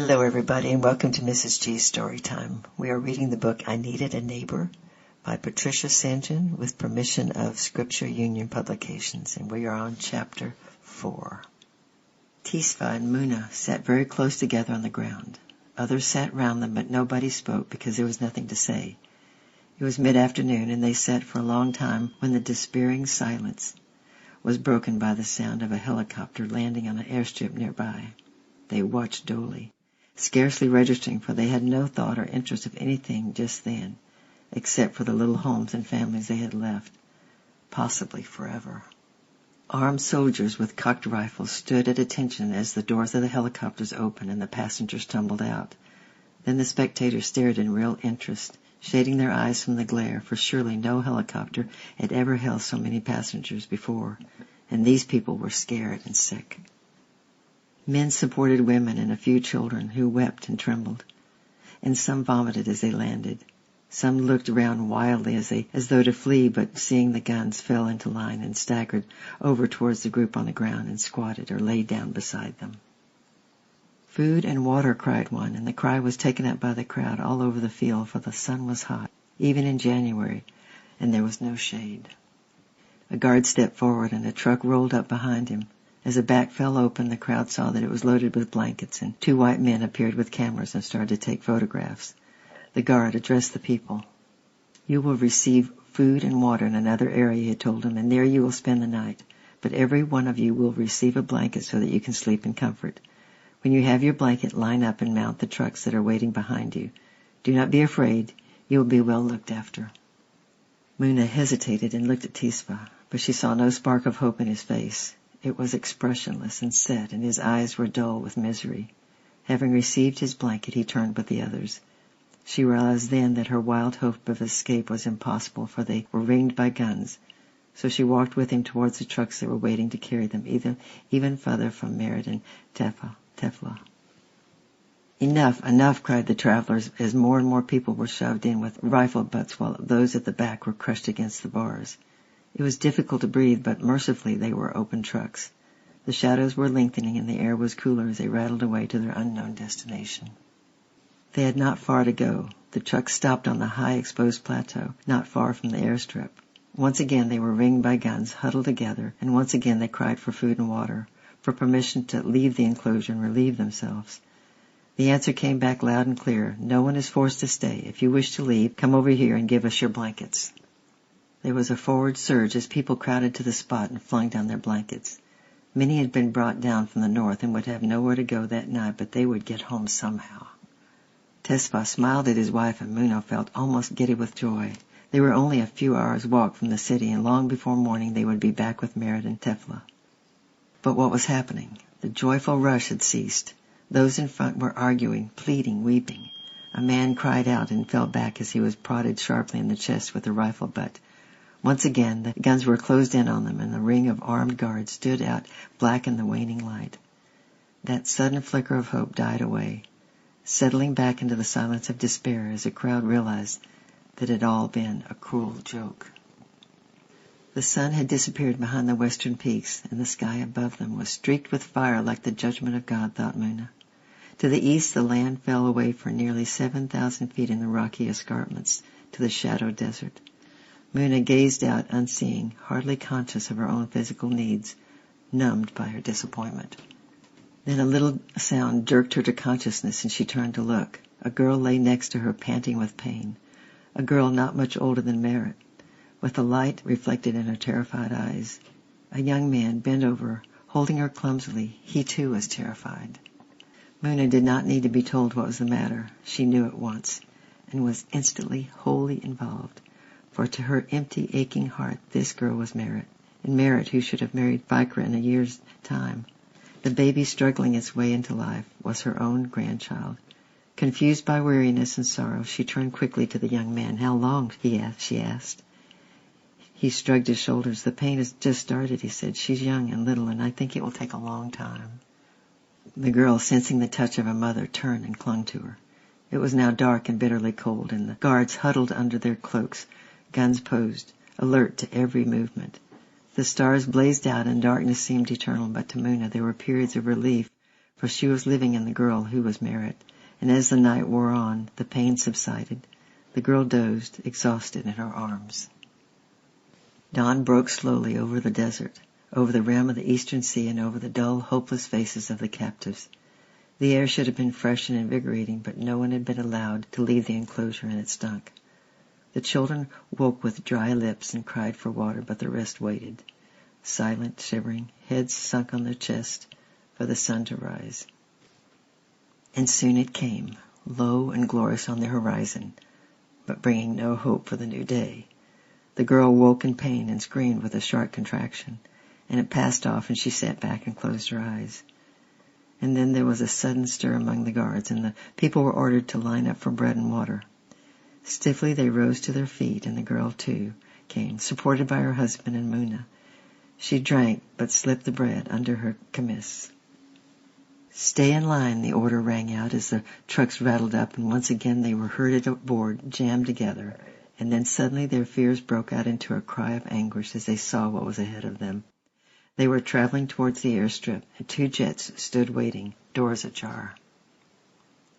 Hello everybody and welcome to Mrs. G's Storytime. We are reading the book I Needed a Neighbor by Patricia Sanjan with permission of Scripture Union Publications, and we are on chapter 4. Tisva and Muna sat very close together on the ground. Others sat round them, but nobody spoke because there was nothing to say. It was mid-afternoon and they sat for a long time when the despairing silence was broken by the sound of a helicopter landing on an airstrip nearby. They watched dully, scarcely registering, for they had no thought or interest of anything just then, except for the little homes and families they had left, possibly forever. Armed soldiers with cocked rifles stood at attention as the doors of the helicopters opened and the passengers tumbled out. Then the spectators stared in real interest, shading their eyes from the glare, for surely no helicopter had ever held so many passengers before, and these people were scared and sick. Men supported women and a few children who wept and trembled, and some vomited as they landed. Some looked around wildly as though to flee, but seeing the guns fell into line and staggered over towards the group on the ground and squatted or lay down beside them. "Food and water," cried one, and the cry was taken up by the crowd all over the field, for the sun was hot, even in January, and there was no shade. A guard stepped forward and a truck rolled up behind him. As the back fell open, the crowd saw that it was loaded with blankets, and two white men appeared with cameras and started to take photographs. The guard addressed the people. "You will receive food and water in another area," he had told them, "and there you will spend the night. But every one of you will receive a blanket so that you can sleep in comfort. When you have your blanket, line up and mount the trucks that are waiting behind you. Do not be afraid. You will be well looked after." Muna hesitated and looked at Tisva, but she saw no spark of hope in his face. It was expressionless and set, and his eyes were dull with misery. Having received his blanket, he turned with the others. She realized then that her wild hope of escape was impossible, for they were ringed by guns. So she walked with him towards the trucks that were waiting to carry them, even further from Merit and Tefla. "Enough, enough," cried the travelers, as more and more people were shoved in with rifle butts, while those at the back were crushed against the bars. It was difficult to breathe, but mercifully they were open trucks. The shadows were lengthening and the air was cooler as they rattled away to their unknown destination. They had not far to go. The trucks stopped on the high exposed plateau, not far from the airstrip. Once again they were ringed by guns, huddled together, and once again they cried for food and water, for permission to leave the enclosure and relieve themselves. The answer came back loud and clear: "No one is forced to stay. If you wish to leave, come over here and give us your blankets." There was a forward surge as people crowded to the spot and flung down their blankets. Many had been brought down from the north and would have nowhere to go that night, but they would get home somehow. Tisva smiled at his wife, and Muna felt almost giddy with joy. They were only a few hours' walk from the city, and long before morning they would be back with Merit and Tefla. But what was happening? The joyful rush had ceased. Those in front were arguing, pleading, weeping. A man cried out and fell back as he was prodded sharply in the chest with a rifle butt. Once again the guns were closed in on them, and the ring of armed guards stood out black in the waning light. That sudden flicker of hope died away, settling back into the silence of despair as the crowd realized that it had all been a cruel joke. The sun had disappeared behind the western peaks, and the sky above them was streaked with fire like the judgment of God, thought Muna. To the east the land fell away for nearly 7,000 feet in the rocky escarpments to the shadowed desert. Muna gazed out unseeing, hardly conscious of her own physical needs, numbed by her disappointment. Then a little sound jerked her to consciousness, and she turned to look. A girl lay next to her, panting with pain. A girl not much older than Merit, with the light reflected in her terrified eyes. A young man bent over her, holding her clumsily. He too was terrified. Muna did not need to be told what was the matter. She knew at once, and was instantly wholly involved. For to her empty, aching heart, this girl was Merit, and Merit, who should have married Vikra in a year's time. The baby struggling its way into life was her own grandchild. Confused by weariness and sorrow, she turned quickly to the young man. "How long?" she asked. He shrugged his shoulders. "The pain has just started," he said. "She's young and little, and I think it will take a long time." The girl, sensing the touch of her mother, turned and clung to her. It was now dark and bitterly cold, and the guards huddled under their cloaks, guns posed, alert to every movement. The stars blazed out and darkness seemed eternal, but to Muna there were periods of relief for she was living in the girl who was Merritt, and as the night wore on, the pain subsided. The girl dozed, exhausted, in her arms. Dawn broke slowly over the desert, over the rim of the eastern sea, and over the dull, hopeless faces of the captives. The air should have been fresh and invigorating, but no one had been allowed to leave the enclosure, and it stunk. The children woke with dry lips and cried for water, but the rest waited, silent, shivering, heads sunk on their chests, for the sun to rise. And soon it came, low and glorious on the horizon, but bringing no hope for the new day. The girl woke in pain and screamed with a sharp contraction, and it passed off, and she sat back and closed her eyes. And then there was a sudden stir among the guards, and the people were ordered to line up for bread and water. Stiffly they rose to their feet, and the girl, too, came, supported by her husband and Muna. She drank, but slipped the bread under her kamis. "Stay in line," the order rang out as the trucks rattled up, and once again they were herded aboard, jammed together. And then suddenly their fears broke out into a cry of anguish as they saw what was ahead of them. They were traveling towards the airstrip, and 2 jets stood waiting, doors ajar.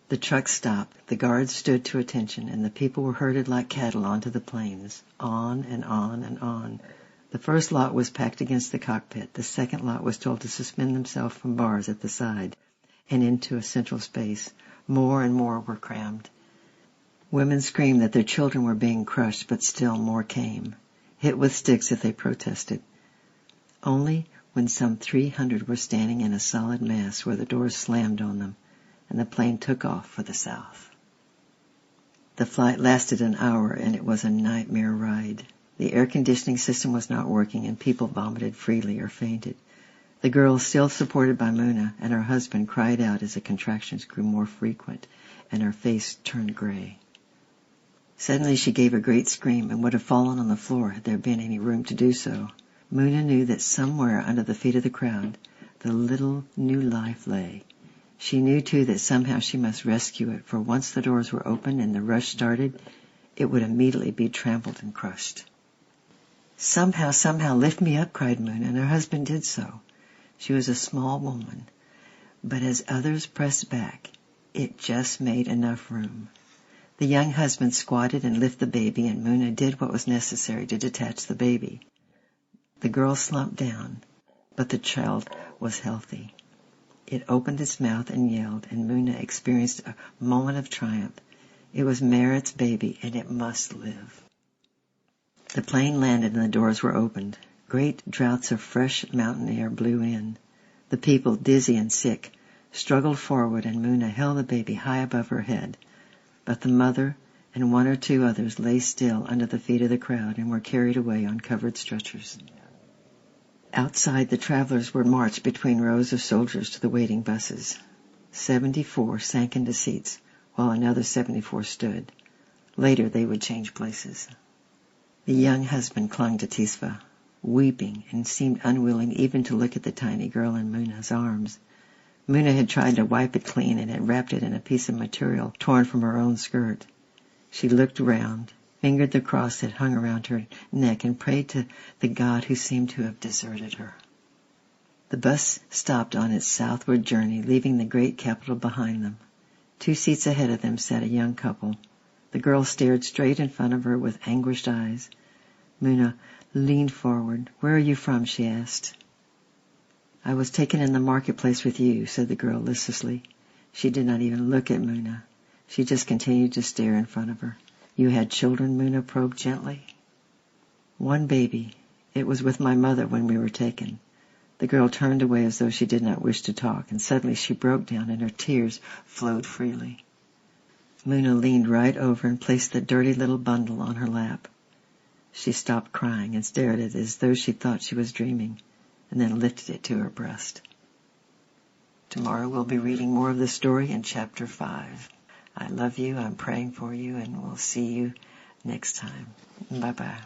The truck stopped, the guards stood to attention, and the people were herded like cattle onto the planes, on and on and on. The first lot was packed against the cockpit. The second lot was told to suspend themselves from bars at the side and into a central space. More and more were crammed. Women screamed that their children were being crushed, but still more came, hit with sticks if they protested. Only when some 300 were standing in a solid mass where the doors slammed on them, and the plane took off for the south. The flight lasted an hour, and it was a nightmare ride. The air conditioning system was not working, and people vomited freely or fainted. The girl, still supported by Muna, and her husband cried out as the contractions grew more frequent, and her face turned gray. Suddenly she gave a great scream and would have fallen on the floor had there been any room to do so. Muna knew that somewhere under the feet of the crowd the little new life lay. She knew, too, that somehow she must rescue it, for once the doors were opened and the rush started, it would immediately be trampled and crushed. Somehow, lift me up," cried Muna, and her husband did so. She was a small woman, but as others pressed back, it just made enough room. The young husband squatted and lifted the baby, and Muna did what was necessary to detach the baby. The girl slumped down, but the child was healthy. It opened its mouth and yelled, and Muna experienced a moment of triumph. It was Merritt's baby, and it must live. The plane landed and the doors were opened. Great draughts of fresh mountain air blew in. The people, dizzy and sick, struggled forward, and Muna held the baby high above her head. But the mother and 1 or 2 others lay still under the feet of the crowd and were carried away on covered stretchers. Outside, the travelers were marched between rows of soldiers to the waiting buses. 74 sank into seats, while another 74 stood. Later they would change places. The young husband clung to Tisva, weeping, and seemed unwilling even to look at the tiny girl in Muna's arms. Muna had tried to wipe it clean and had wrapped it in a piece of material torn from her own skirt. She looked round, fingered the cross that hung around her neck, and prayed to the God who seemed to have deserted her. The bus stopped on its southward journey, leaving the great capital behind them. 2 seats ahead of them sat a young couple. The girl stared straight in front of her with anguished eyes. Muna leaned forward. "Where are you from?" she asked. "I was taken in the marketplace with you," said the girl listlessly. She did not even look at Muna. She just continued to stare in front of her. "You had children?" Muna probed gently. "1 baby. It was with my mother when we were taken." The girl turned away as though she did not wish to talk, and suddenly she broke down and her tears flowed freely. Muna leaned right over and placed the dirty little bundle on her lap. She stopped crying and stared at it as though she thought she was dreaming, and then lifted it to her breast. Tomorrow we'll be reading more of the story in Chapter 5. I love you, I'm praying for you, and we'll see you next time. Bye-bye.